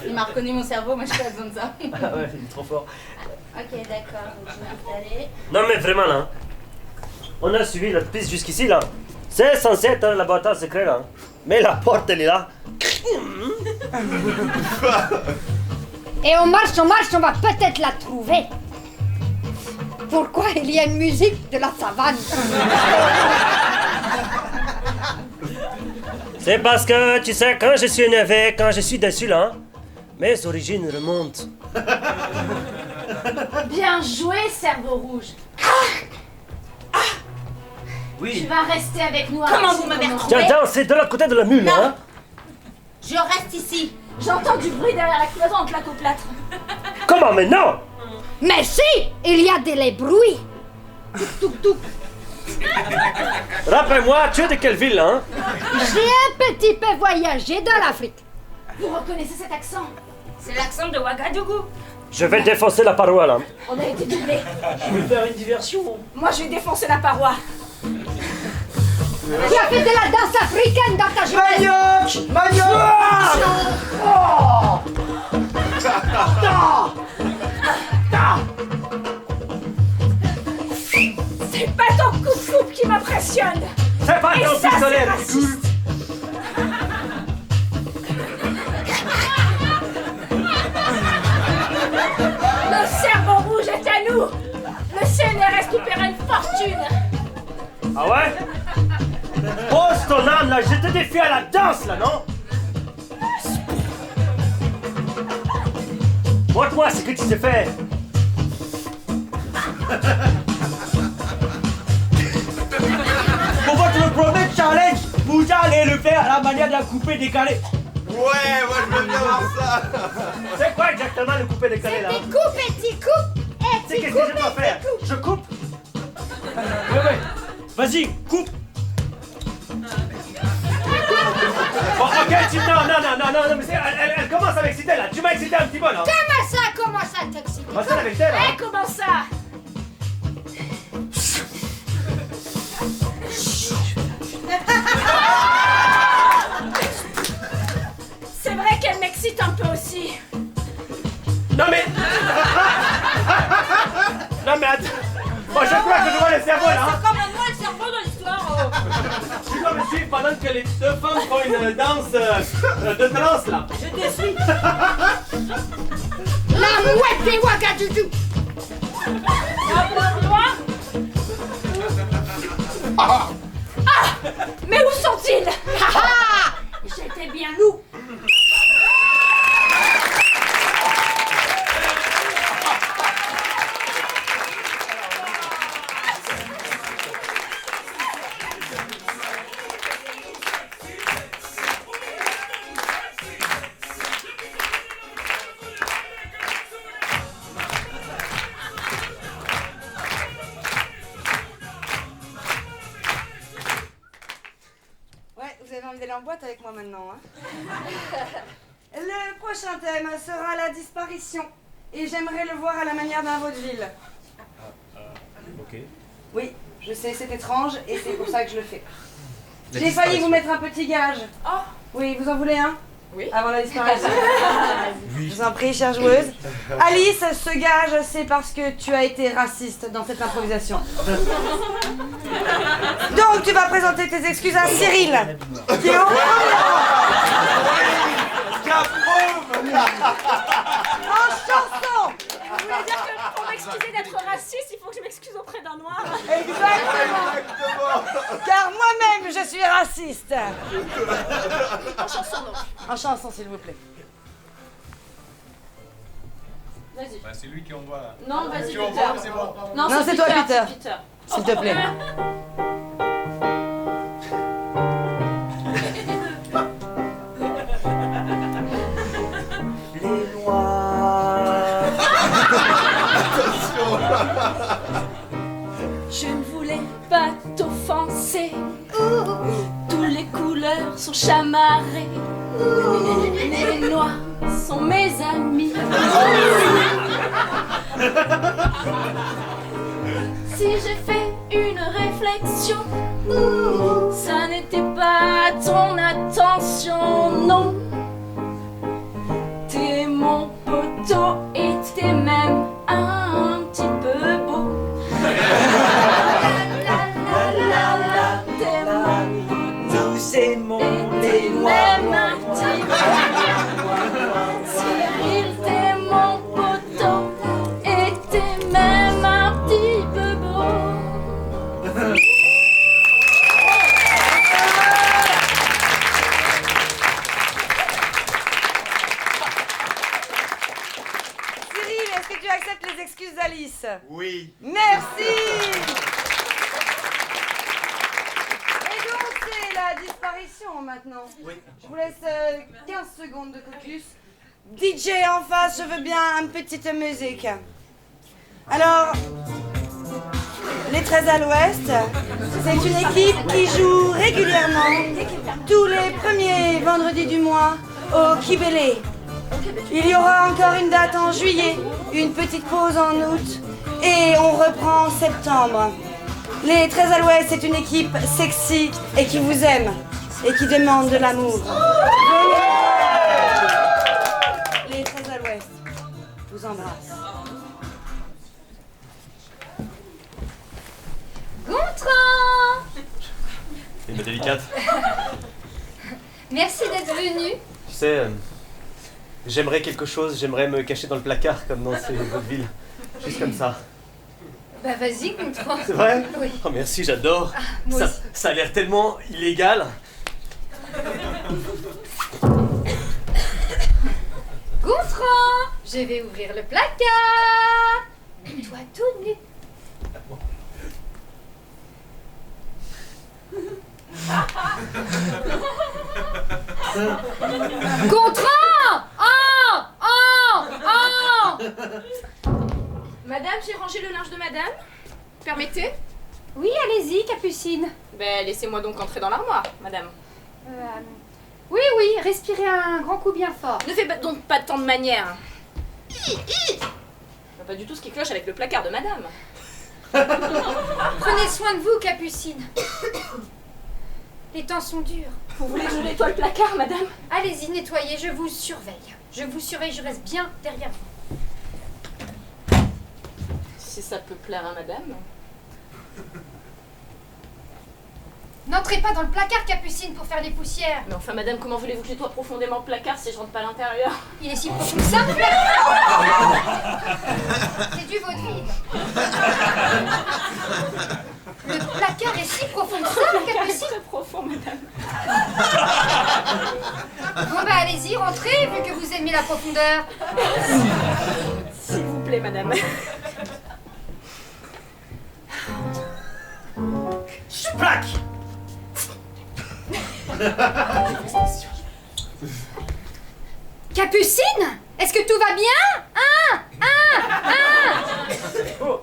[SPEAKER 4] Il m'a reconnu mon cerveau, moi je pas besoin de ça.
[SPEAKER 2] Ah ouais, il est trop fort.
[SPEAKER 4] Ok, d'accord, donc je vais installer.
[SPEAKER 10] Non mais vraiment, là, on a suivi la piste jusqu'ici, là. C'est censé être un laboratoire secret, là. Mais la porte, elle est là.
[SPEAKER 7] Et on marche, on va peut-être la trouver. Pourquoi il y a une musique de la savane?
[SPEAKER 10] C'est parce que, tu sais, quand je suis énervé, quand je suis déçu, là, mes origines remontent.
[SPEAKER 5] Bien joué, cerveau rouge.
[SPEAKER 2] Oui.
[SPEAKER 5] Tu vas rester avec nous.
[SPEAKER 4] Comment
[SPEAKER 5] un
[SPEAKER 4] vous
[SPEAKER 5] petit
[SPEAKER 4] m'avez
[SPEAKER 5] moment.
[SPEAKER 4] retrouvé?
[SPEAKER 10] Tiens, c'est de l'autre côté de la mule,
[SPEAKER 4] Non.
[SPEAKER 10] hein.
[SPEAKER 4] Je reste ici.
[SPEAKER 5] J'entends du bruit derrière la cloison en plaque au plâtre.
[SPEAKER 10] Comment, mais non?
[SPEAKER 7] Mais si, il y a des bruits.
[SPEAKER 10] Rappelle-moi, tu es de quelle ville, hein?
[SPEAKER 7] J'ai un petit peu voyagé dans l'Afrique.
[SPEAKER 5] Vous reconnaissez cet accent?
[SPEAKER 4] C'est l'accent de Ouagadougou.
[SPEAKER 10] Je vais défoncer la paroi, là.
[SPEAKER 5] On a été doublés.
[SPEAKER 2] Je vais faire une diversion.
[SPEAKER 5] Moi, je vais défoncer la paroi.
[SPEAKER 7] Tu as fait de la danse africaine dans ta jeunesse.
[SPEAKER 2] Manioc! Manioc!
[SPEAKER 3] C'est pas ton coupe-coupe qui m'impressionne.
[SPEAKER 10] C'est pas
[SPEAKER 3] Et
[SPEAKER 10] ton
[SPEAKER 3] ça,
[SPEAKER 10] pistolet,
[SPEAKER 3] c'est raciste. Le cerveau rouge est à nous. Le CNR récupère une fortune.
[SPEAKER 10] Ah ouais? Pose ton âme là, je te défie à la danse là, non? Montre-moi ce que tu sais faire.
[SPEAKER 2] Pour votre premier challenge, vous allez le faire à la manière d'un coupé décalé.
[SPEAKER 11] Ouais, moi je veux bien voir ça.
[SPEAKER 10] C'est quoi exactement le coupé décalé là?
[SPEAKER 7] Coupe et t'y coupe et
[SPEAKER 10] C'est
[SPEAKER 7] t'y
[SPEAKER 10] qu'est-ce
[SPEAKER 7] coupe
[SPEAKER 10] que je dois faire? Je coupe?
[SPEAKER 2] Ouais. Vas-y, coupe.
[SPEAKER 10] Bon, ok, non, mais elle commence à m'exciter là. Tu m'as excité un petit peu là.
[SPEAKER 7] Comment ça t'excite?
[SPEAKER 10] Bah, c'est la vérité là.
[SPEAKER 3] Eh, comment ça? C'est vrai qu'elle m'excite un peu aussi.
[SPEAKER 10] Non mais... Non mais attends. Moi je crois que je vois le cerveau là. Hein.
[SPEAKER 4] C'est comme moi le cerveau de l'histoire.
[SPEAKER 10] Tu dois me suivre pendant que les deux femmes font une danse de trance là.
[SPEAKER 4] Je te suis.
[SPEAKER 7] La mouette des Ouagadougou!
[SPEAKER 3] Ah! Mais où sont-ils? J'étais bien loup.
[SPEAKER 1] Vous avez envie d'aller en boîte avec moi maintenant, hein? Le prochain thème sera la disparition. Et j'aimerais le voir à la manière d'un vaudeville.
[SPEAKER 10] Ok.
[SPEAKER 1] Oui, je sais, c'est étrange et c'est pour ça que je le fais. J'ai failli vous mettre un petit gage.
[SPEAKER 3] Oh.
[SPEAKER 1] Oui, vous en voulez un?
[SPEAKER 3] Oui.
[SPEAKER 1] Avant la disparition. Je vous en prie, chère joueuse. Alice, ce gage, c'est parce que tu as été raciste dans cette improvisation. Donc, tu vas présenter tes excuses à Cyril, qui est au en chanson.
[SPEAKER 3] Vous voulez dire que pour m'excuser d'être raciste, il faut que je m'excuse auprès d'un noir?
[SPEAKER 1] Exactement. Car moi-même, je suis raciste.
[SPEAKER 3] En chanson, donc.
[SPEAKER 1] En chanson, s'il vous plaît.
[SPEAKER 3] Vas-y.
[SPEAKER 11] Bah, c'est lui qui envoie là.
[SPEAKER 3] Non, vas-y,
[SPEAKER 11] Tu
[SPEAKER 3] Peter.
[SPEAKER 11] envoies, c'est bon.
[SPEAKER 1] Non, c'est toi, Peter.
[SPEAKER 3] c'est Peter.
[SPEAKER 1] S'il te plaît.
[SPEAKER 2] Les noirs.
[SPEAKER 5] Je ne voulais pas t'offenser. Toutes les couleurs sont chamarrées. Les noirs sont mes amis. Si j'ai fait une réflexion, ça n'était pas ton attention, non. T'es mon poteau et t'es même un petit peu beau. T'es mon
[SPEAKER 2] Nous aimons les
[SPEAKER 5] t'es
[SPEAKER 2] noirs.
[SPEAKER 5] même un petit peu. Cyril, t'es mon poteau et t'es même un petit peu beau.
[SPEAKER 1] Cyril, est-ce que tu acceptes les excuses d'Alice?
[SPEAKER 11] Oui.
[SPEAKER 1] Merci. Et donc, c'est la disparition maintenant.
[SPEAKER 2] Oui.
[SPEAKER 1] Je vous laisse 15 secondes de caucus. DJ en face, je veux bien une petite musique. Alors, les 13 à l'Ouest, c'est une équipe qui joue régulièrement tous les premiers vendredis du mois au Kibélé. Il y aura encore une date en juillet, une petite pause en août et on reprend en septembre. Les 13 à l'Ouest, c'est une équipe sexy et qui vous aime et qui demande de l'amour. Les 13 à l'Ouest. vous embrasse.
[SPEAKER 7] Gontran!
[SPEAKER 6] Et ma délicate.
[SPEAKER 7] Merci d'être venu.
[SPEAKER 6] Tu sais, j'aimerais quelque chose, j'aimerais me cacher dans le placard comme dans ces vaudevilles. Juste comme ça.
[SPEAKER 7] Bah vas-y, Gontran.
[SPEAKER 6] C'est vrai?
[SPEAKER 7] Oui.
[SPEAKER 6] Oh merci, j'adore.
[SPEAKER 7] moi aussi.
[SPEAKER 6] Ça a l'air tellement illégal.
[SPEAKER 7] Gontran! Je vais ouvrir le placard. Toi tout nu. Gontran! Oh! Oh! Oh!
[SPEAKER 5] Madame, j'ai rangé le linge de madame. Permettez?
[SPEAKER 7] Oui, allez-y, Capucine.
[SPEAKER 5] Ben, laissez-moi donc entrer dans l'armoire, madame.
[SPEAKER 7] Oui, oui, respirez un grand coup bien fort.
[SPEAKER 5] Ne faites donc pas tant de manières. Pas du tout ce qui cloche avec le placard de madame.
[SPEAKER 7] Prenez soin de vous, Capucine. Les temps sont durs.
[SPEAKER 5] Vous voulez que je nettoie le placard, madame?
[SPEAKER 7] Allez-y, nettoyez, je vous surveille. Je vous surveille, je reste bien derrière vous.
[SPEAKER 5] Si ça peut plaire à madame.
[SPEAKER 7] N'entrez pas dans le placard, Capucine, pour faire les poussières.
[SPEAKER 5] Mais enfin, madame, comment voulez-vous que je nettoie profondément le placard si je rentre pas à l'intérieur?
[SPEAKER 7] Il est si profond que ça. C'est du vaudeville. Le placard est si profond que ça, Capucine.
[SPEAKER 5] Très profond, madame.
[SPEAKER 7] Bon bah allez-y, rentrez, vu que vous aimez la profondeur.
[SPEAKER 5] S'il vous plaît, madame.
[SPEAKER 10] Plaque!
[SPEAKER 7] Capucine, est-ce que tout va bien?
[SPEAKER 2] Oh.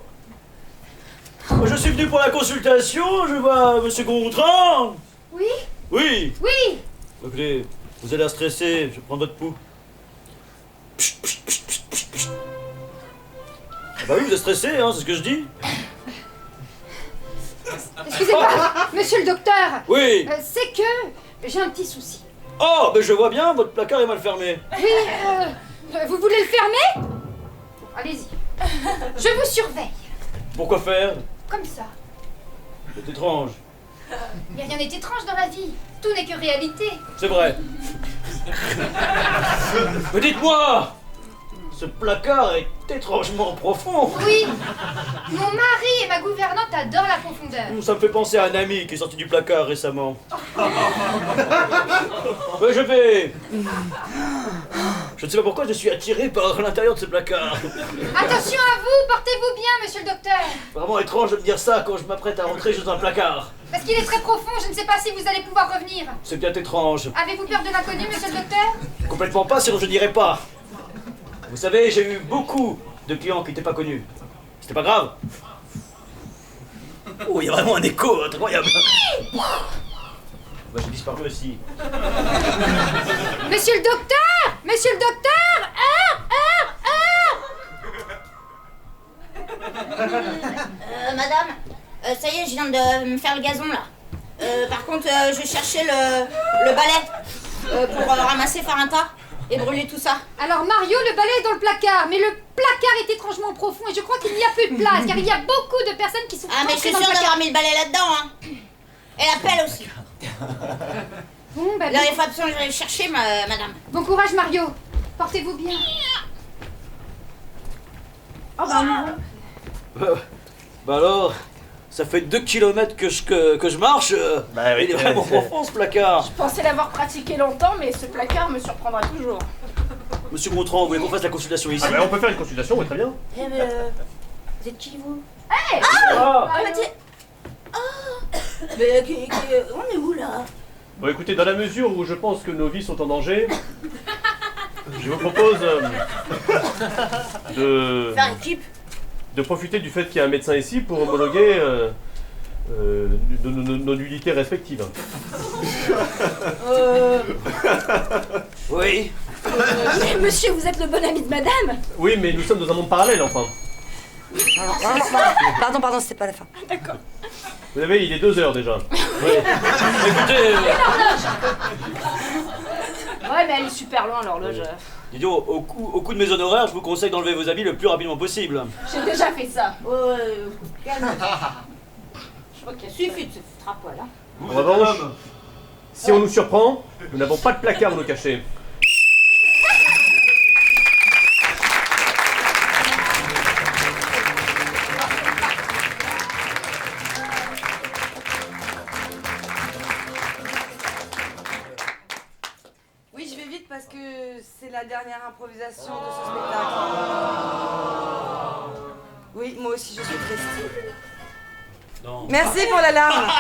[SPEAKER 2] Je suis venu pour la consultation, je vois monsieur Gontran.
[SPEAKER 7] Oui?
[SPEAKER 2] Oui.
[SPEAKER 7] Oui.
[SPEAKER 2] Écoutez, vous avez l'air stressé, je prends votre pouls. Ah bah oui, vous êtes stressé, hein, c'est ce que je dis.
[SPEAKER 7] Excusez-moi, monsieur le docteur.
[SPEAKER 2] Oui.
[SPEAKER 7] C'est que j'ai un petit souci.
[SPEAKER 2] Oh, mais je vois bien, votre placard est mal fermé.
[SPEAKER 7] Oui, vous voulez le fermer? Allez-y. Je vous surveille.
[SPEAKER 2] Pourquoi faire?
[SPEAKER 7] Comme ça.
[SPEAKER 2] C'est étrange.
[SPEAKER 7] Il n'y a rien n'est étrange dans la vie. Tout n'est que réalité.
[SPEAKER 2] C'est vrai. Mais dites-moi, ce placard est étrangement profond.
[SPEAKER 7] Oui. Mon mari et ma gouvernante adorent la profondeur.
[SPEAKER 2] Ça me fait penser à un ami qui est sorti du placard récemment. Ouais, je vais... Je ne sais pas pourquoi je suis attiré par l'intérieur de ce placard.
[SPEAKER 7] Attention à vous, portez-vous bien, monsieur le docteur.
[SPEAKER 2] Vraiment étrange de me dire ça quand je m'apprête à rentrer juste dans un placard.
[SPEAKER 7] Parce qu'il est très profond, je ne sais pas si vous allez pouvoir revenir.
[SPEAKER 2] C'est bien étrange.
[SPEAKER 7] Avez-vous peur de l'inconnu, monsieur le docteur?
[SPEAKER 2] Complètement pas, sinon je n'irai pas. Vous savez, j'ai eu beaucoup de clients qui n'étaient pas connus. C'était pas grave. Oh, il y a vraiment un écho incroyable. Bah, j'ai disparu aussi.
[SPEAKER 7] Monsieur le docteur! Monsieur le docteur!
[SPEAKER 4] Madame, ça y est, je viens de me faire le gazon là. Par contre, je cherchais le balai pour ramasser, faire un tas et brûler tout ça.
[SPEAKER 7] Alors Mario, le balai est dans le placard, mais le placard est étrangement profond et je crois qu'il n'y a plus de place, car il y a beaucoup de personnes qui sont
[SPEAKER 4] Ah, mais je suis
[SPEAKER 7] dans le
[SPEAKER 4] sûre
[SPEAKER 7] placard.
[SPEAKER 4] d'avoir mis le balai là-dedans, hein. Et la pelle aussi.
[SPEAKER 7] Bon, bah,
[SPEAKER 4] Là, il faut absolument que j'aille le chercher, madame.
[SPEAKER 7] bon courage Mario, portez-vous bien. Oh
[SPEAKER 2] Bah alors, ça fait 2 kilomètres que je marche.
[SPEAKER 6] Bah oui,
[SPEAKER 2] il est vraiment profond ce placard.
[SPEAKER 5] Je pensais l'avoir pratiqué longtemps, mais ce placard me surprendra toujours.
[SPEAKER 2] Monsieur Gontran, vous voulez qu'on fasse la consultation ici?
[SPEAKER 6] Ah bah on peut faire une consultation, oui, très bien.
[SPEAKER 4] Eh, mais vous êtes qui, vous?
[SPEAKER 2] Ah.
[SPEAKER 4] Ah, mais mais on est où, là?
[SPEAKER 6] Bon écoutez, dans la mesure où je pense que nos vies sont en danger, je vous propose
[SPEAKER 4] Faire équipe.
[SPEAKER 6] de profiter du fait qu'il y a un médecin ici pour homologuer nos nullités respectives.
[SPEAKER 2] Oui.
[SPEAKER 5] Mais monsieur, vous êtes le bon ami de madame.
[SPEAKER 6] Oui, mais nous sommes dans un monde parallèle, enfin.
[SPEAKER 1] Pardon, c'était pas la fin.
[SPEAKER 5] D'accord.
[SPEAKER 6] Vous savez, il est 2 heures déjà.
[SPEAKER 2] Écoutez,
[SPEAKER 5] Ouais, mais elle est super loin, l'horloge.
[SPEAKER 2] Dis donc, au coût de mes honoraires, je vous conseille d'enlever vos habits le plus rapidement possible.
[SPEAKER 4] J'ai déjà fait ça. Calme-toi. Je crois qu'il suffit de se foutre à poil. Hein.
[SPEAKER 6] En revanche, si on nous surprend, nous n'avons pas de placard où nous cacher.
[SPEAKER 1] Oui, je vais vite parce que c'est la dernière improvisation de ce spectacle. Oui, moi aussi je suis triste.
[SPEAKER 2] Non.
[SPEAKER 1] Merci pour l'alarme.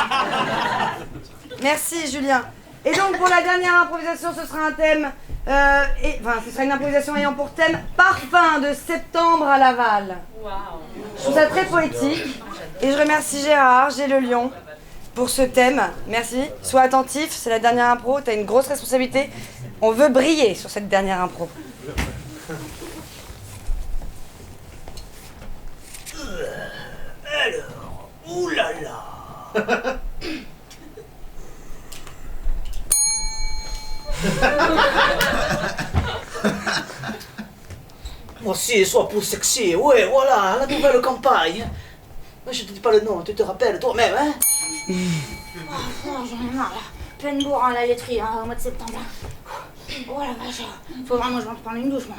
[SPEAKER 1] Merci Julien. Et donc pour la dernière improvisation, ce sera un thème, ce sera une improvisation ayant pour thème Parfum de septembre à Laval. Je trouve ça très poétique et je remercie Gérard, J'ai le Lion, pour ce thème. Merci. Sois attentif, c'est la dernière impro, t'as une grosse responsabilité. On veut briller sur cette dernière impro.
[SPEAKER 2] Alors, oulala. Aussi, soit pour sexy, ouais, voilà, la nouvelle campagne. Moi, je te dis pas le nom, tu te rappelles toi-même, hein?
[SPEAKER 4] J'en ai marre là. Pleine bourre à la laiterie au mois de septembre. Là. Oh la vache, faut vraiment que je rentre prendre une douche moi.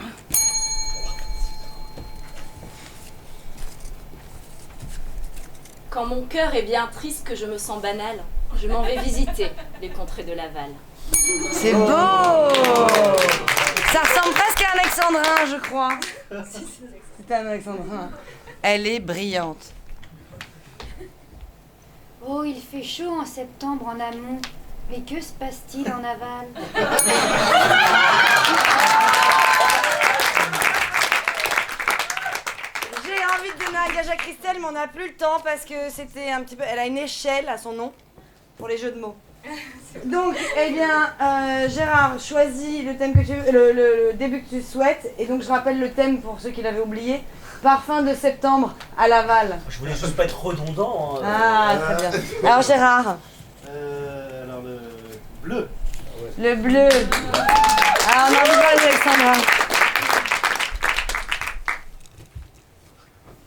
[SPEAKER 5] Quand mon cœur est bien triste, que je me sens banale, je m'en vais visiter les contrées de Laval.
[SPEAKER 1] C'est beau! Ça ressemble presque à Alexandrin, je crois. C'est un Alexandrin. Elle est brillante.
[SPEAKER 7] Oh, il fait chaud en septembre en amont. Mais que se passe-t-il en aval?
[SPEAKER 1] J'ai envie de donner un gage à Christelle, mais on n'a plus le temps parce que c'était un petit peu... Elle a une échelle à son nom pour les jeux de mots. Donc, eh bien, Gérard, choisis le thème que tu veux, le début que tu souhaites. Et donc, je rappelle le thème pour ceux qui l'avaient oublié. Parfum de septembre à Laval.
[SPEAKER 2] Je voulais juste pas être redondant.
[SPEAKER 1] Ah, très bien. Alors, Gérard.
[SPEAKER 11] Alors le bleu.
[SPEAKER 1] Le bleu. Ah, on a envie de voir Alexandra.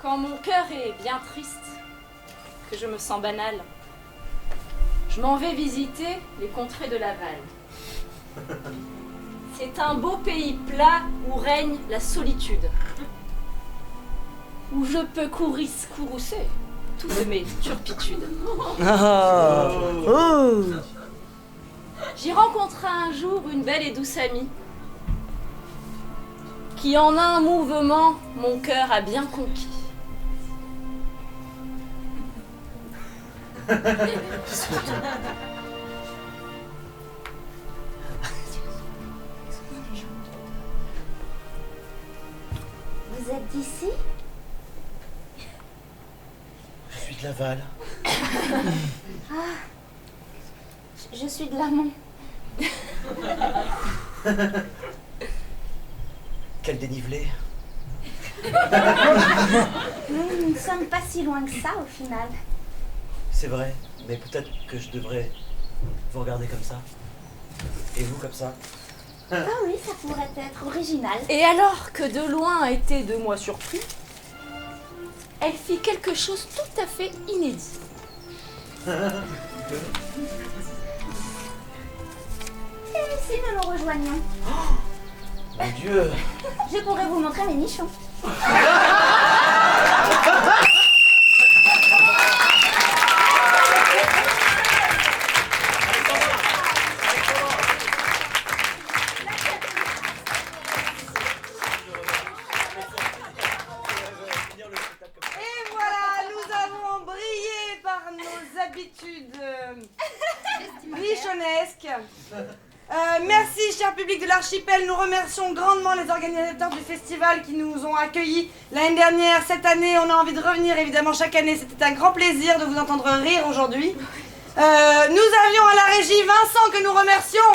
[SPEAKER 5] Quand mon cœur est bien triste, que je me sens banale, je m'en vais visiter les contrées de Laval. C'est un beau pays plat où règne la solitude, où je peux courroucer toutes mes turpitudes. J'y rencontrai un jour une belle et douce amie, qui en un mouvement mon cœur a bien conquis.
[SPEAKER 4] Vous êtes d'ici?
[SPEAKER 2] Je suis de Laval.
[SPEAKER 4] Je suis de l'amont.
[SPEAKER 2] Quel dénivelé.
[SPEAKER 4] Nous ne sommes pas si loin que ça au final.
[SPEAKER 2] C'est vrai, mais peut-être que je devrais vous regarder comme ça. Et vous comme ça.
[SPEAKER 4] Ah oui, ça pourrait être original.
[SPEAKER 5] Et alors que de loin était de moi surpris, elle fit quelque chose tout à fait inédit.
[SPEAKER 4] Et si nous nous rejoignions?
[SPEAKER 2] Mon Dieu.
[SPEAKER 4] Je pourrais vous montrer mes nichons.
[SPEAKER 1] Merci, cher public de l'archipel. Nous remercions grandement les organisateurs du festival qui nous ont accueillis l'année dernière. Cette année, on a envie de revenir évidemment chaque année. C'était un grand plaisir de vous entendre rire aujourd'hui. Nous avions à la régie Vincent que nous remercions.